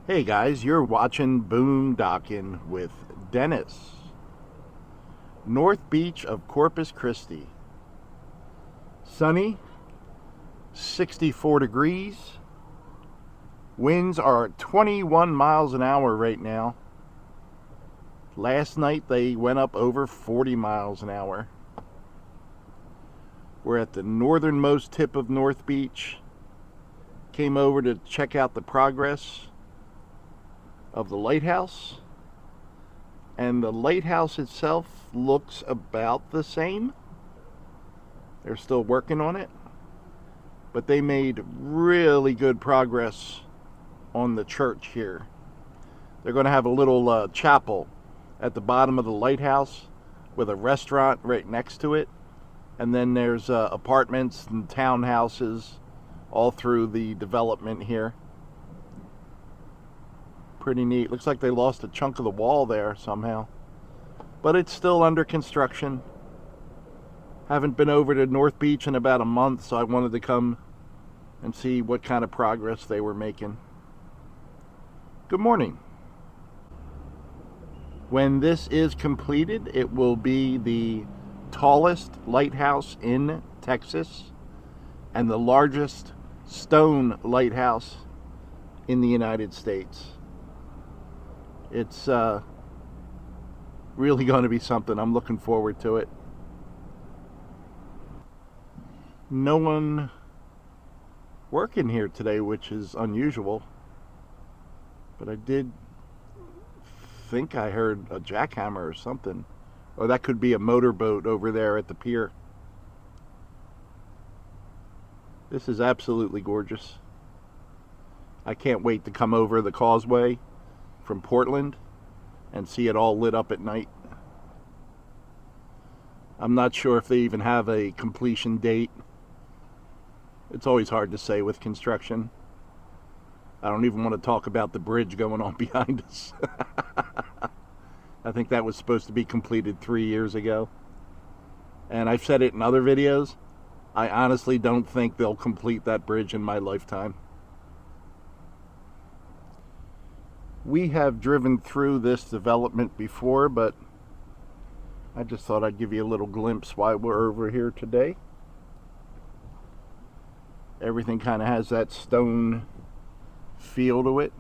Hey guys, you're watching Boondockin' with Dennis. North Beach of Corpus Christi. Sunny, 64 degrees. Winds are 21 miles an hour right now. Last night they went up over 40 miles an hour. We're at the northernmost tip of North Beach. Came over to check out the progress of the lighthouse, and the lighthouse itself looks about the same. They're still working on it, but they made really good progress on the church here. They're going to have a little chapel at the bottom of the lighthouse with a restaurant right next to it, and then there's apartments and townhouses all through the development here. Pretty neat. Looks like they lost a chunk of the wall there somehow, but it's still under construction. Haven't been over to North Beach in about a month, so I wanted to come and see what kind of progress they were making. Good morning. When this is completed, it will be the tallest lighthouse in Texas and the largest stone lighthouse in the United States. It's really going to be something. I'm looking forward to it. No one working here today, which is unusual, but I did think I heard a jackhammer or something, or that could be a motorboat over there at the pier. This is absolutely gorgeous. I can't wait to come over the causeway from Portland and see it all lit up at night. I'm not sure if they even have a completion date. It's always hard to say with construction. I don't even want to talk about the bridge going on behind us. I think that was supposed to be completed 3 years ago. And I've said it in other videos. I honestly don't think they'll complete that bridge in my lifetime. We have driven through this development before, but I just thought I'd give you a little glimpse why we're over here today. Everything kind of has that stone feel to it.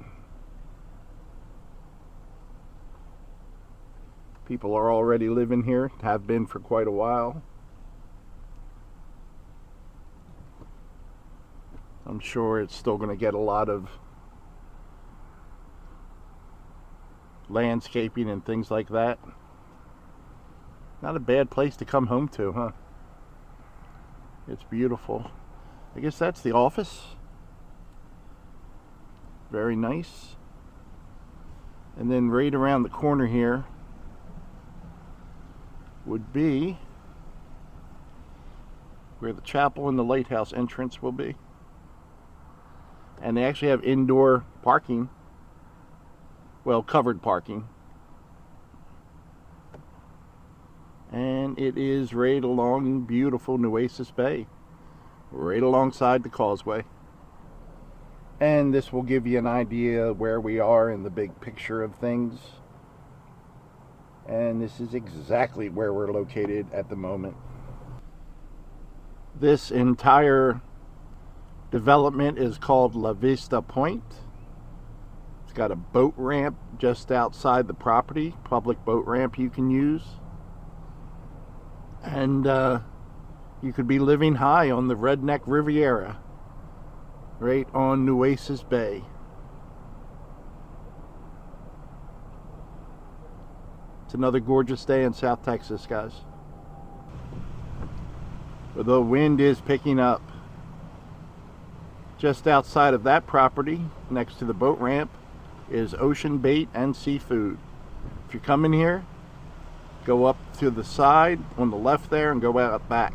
People are already living here, have been for quite a while. I'm sure it's still going to get a lot of landscaping and things like that. Not a bad place to come home to, huh? It's beautiful. I guess that's the office. Very nice. And then right around the corner here would be where the chapel and the lighthouse entrance will be. And they actually have indoor parking. Well, covered parking. And it is right along beautiful Nueces Bay, right alongside the causeway. And this will give you an idea where we are in the big picture of things. And this is exactly where we're located at the moment. This entire development is called La Vista Point. Got a boat ramp just outside the property, public boat ramp you can use, and you could be living high on the Redneck Riviera right on Nueces Bay. It's another gorgeous day in South Texas, guys. The wind is picking up. Just outside of that property, next to the boat ramp, is ocean bait and seafood. If you're coming here, go up to the side on the left there and go out back.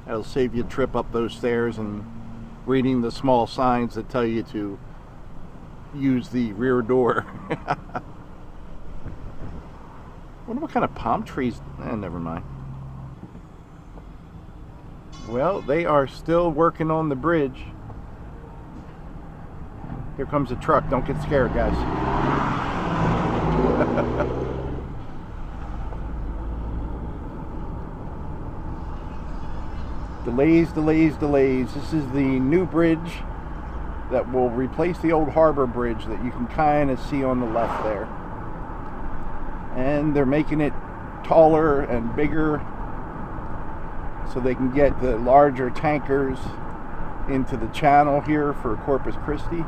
That'll save you a trip up those stairs and reading the small signs that tell you to use the rear door. Wonder what kind of palm trees. Never mind. Well, they are still working on the bridge. Here comes a truck. Don't get scared, guys. Delays, delays, delays. This is the new bridge that will replace the old harbor bridge that you can kind of see on the left there. And they're making it taller and bigger so they can get the larger tankers into the channel here for Corpus Christi.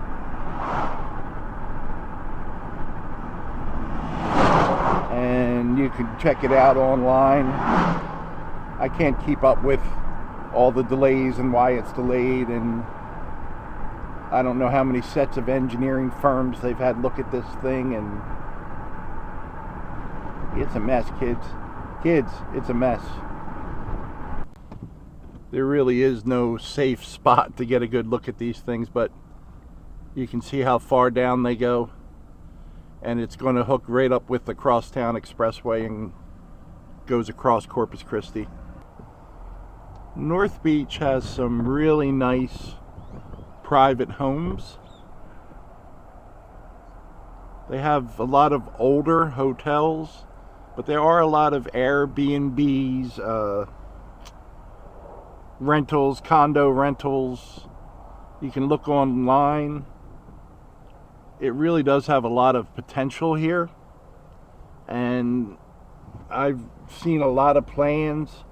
And you can check it out online. I can't keep up with all the delays and why it's delayed, and I don't know how many sets of engineering firms they've had look at this thing, and it's a mess, kids. Kids, it's a mess. There really is no safe spot to get a good look at these things, but you can see how far down they go, and it's going to hook right up with the Crosstown Expressway and goes across Corpus Christi. North Beach has some really nice private homes. They have a lot of older hotels, but there are a lot of Airbnbs, rentals, condo rentals. You can look online. It really does have a lot of potential here, and I've seen a lot of plans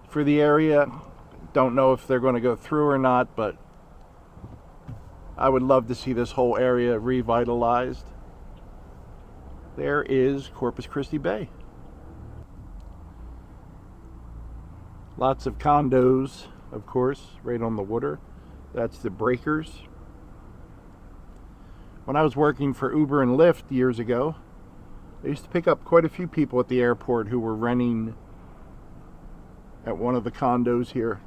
for the area. Don't know if they're going to go through or not, but I would love to see this whole area revitalized. There is Corpus Christi Bay. Lots of condos, of course, right on the water. That's the Breakers. When I was working for Uber and Lyft years ago, I used to pick up quite a few people at the airport who were renting at one of the condos here.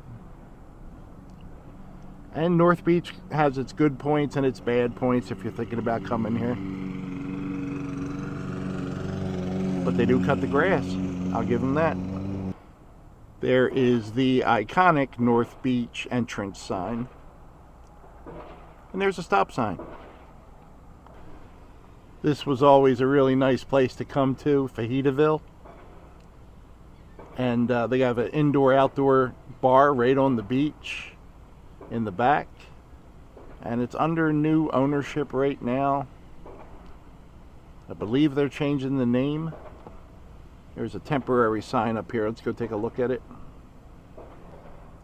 And North Beach has its good points and its bad points if you're thinking about coming here. But they do cut the grass. I'll give them that. There is the iconic North Beach entrance sign. And there's a stop sign. This was always a really nice place to come to, Fajitasville. And they have an indoor-outdoor bar right on the beach in the back. And it's under new ownership right now. I believe they're changing the name. There's a temporary sign up here. Let's go take a look at it.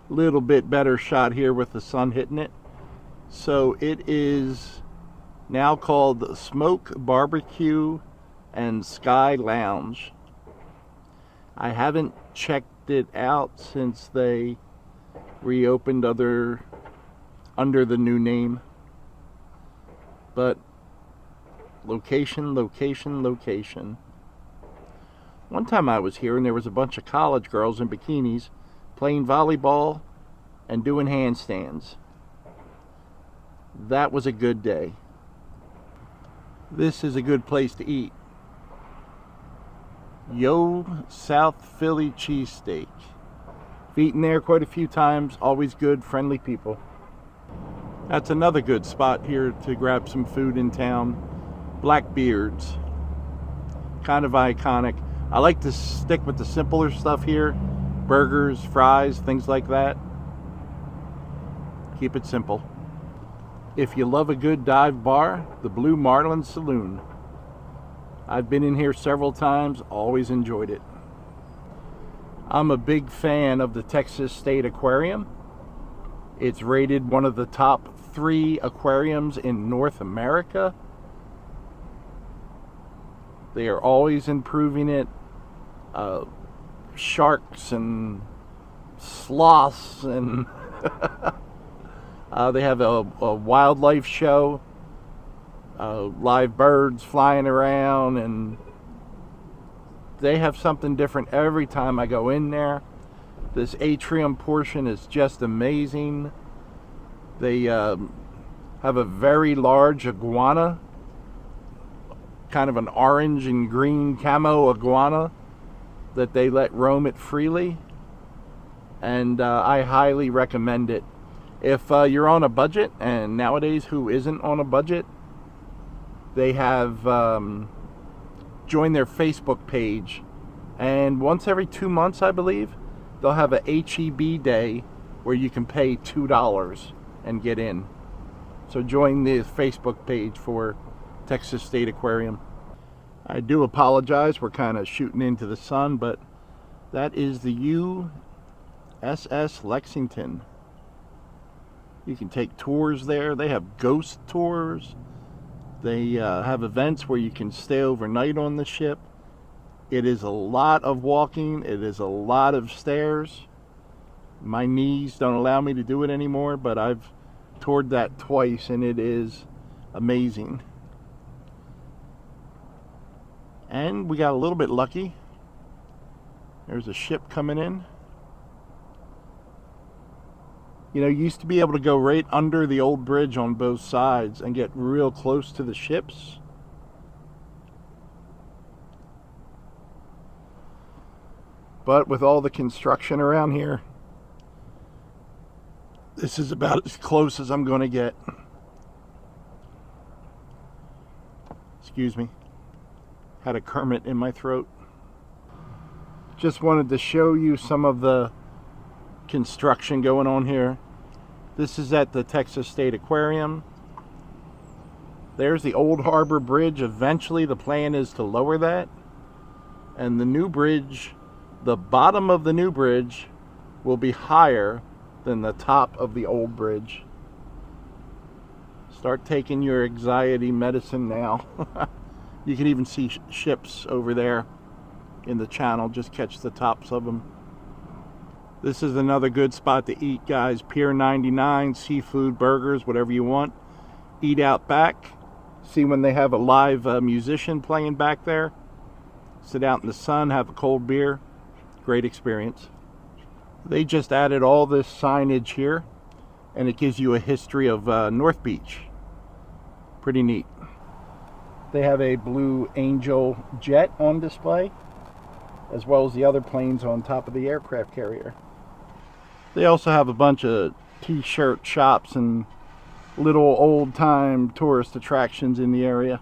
Little bit better shot here with the sun hitting it. So it is now called Smoke Barbecue and Sky Lounge. I haven't checked it out since they reopened under the new name. But location, location, location. One time I was here and there was a bunch of college girls in bikinis playing volleyball and doing handstands. That was a good day. This is a good place to eat. Yo South Philly cheesesteak. I've eaten there quite a few times. Always good, friendly people. That's another good spot here to grab some food in town. Blackbeard's. Kind of iconic. I like to stick with the simpler stuff here. Burgers, fries, things like that. Keep it simple. If you love a good dive bar, the Blue Marlin Saloon. I've been in here several times, always enjoyed it. I'm a big fan of the Texas State Aquarium. It's rated one of the top 3 aquariums in North America. They are always improving it. Sharks and sloths, and they have a wildlife show. Live birds flying around, and they have something different every time I go in there. This atrium portion is just amazing. They have a very large iguana, kind of an orange and green camo iguana that they let roam it freely, and I highly recommend it. If you're on a budget, and nowadays who isn't on a budget, they have joined their Facebook page, and once every 2 months, I believe, they'll have a HEB day where you can pay $2 and get in. So join the Facebook page for Texas State Aquarium. I do apologize, we're kind of shooting into the sun, but that is the USS Lexington. You can take tours there. They have ghost tours. They have events where you can stay overnight on the ship. It is a lot of walking. It is a lot of stairs. My knees don't allow me to do it anymore, but I've toured that twice, and it is amazing. And we got a little bit lucky. There's a ship coming in. You know, you used to be able to go right under the old bridge on both sides and get real close to the ships. But with all the construction around here, this is about as close as I'm going to get. Excuse me. Had a Kermit in my throat. Just wanted to show you some of the construction going on here. This is at the Texas State Aquarium. There's the Old Harbor Bridge. Eventually the plan is to lower that. And the new bridge, the bottom of the new bridge will be higher than the top of the old bridge. Start taking your anxiety medicine now. You can even see ships over there in the channel. Just catch the tops of them. This is another good spot to eat, guys. Pier 99, seafood, burgers, whatever you want. Eat out back. See when they have a live musician playing back there. Sit out in the sun, have a cold beer. Great experience. They just added all this signage here, and it gives you a history of North Beach. Pretty neat. They have a Blue Angel jet on display, as well as the other planes on top of the aircraft carrier. They also have a bunch of t-shirt shops and little old-time tourist attractions in the area.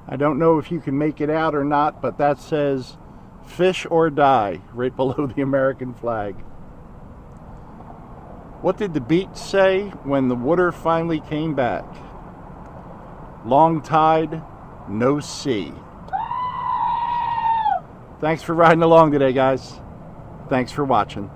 I don't know if you can make it out or not, but that says "Fish or Die" right below the American flag. What did the beach say when the water finally came back? Long tide, no sea. Thanks for riding along today, guys. Thanks for watching.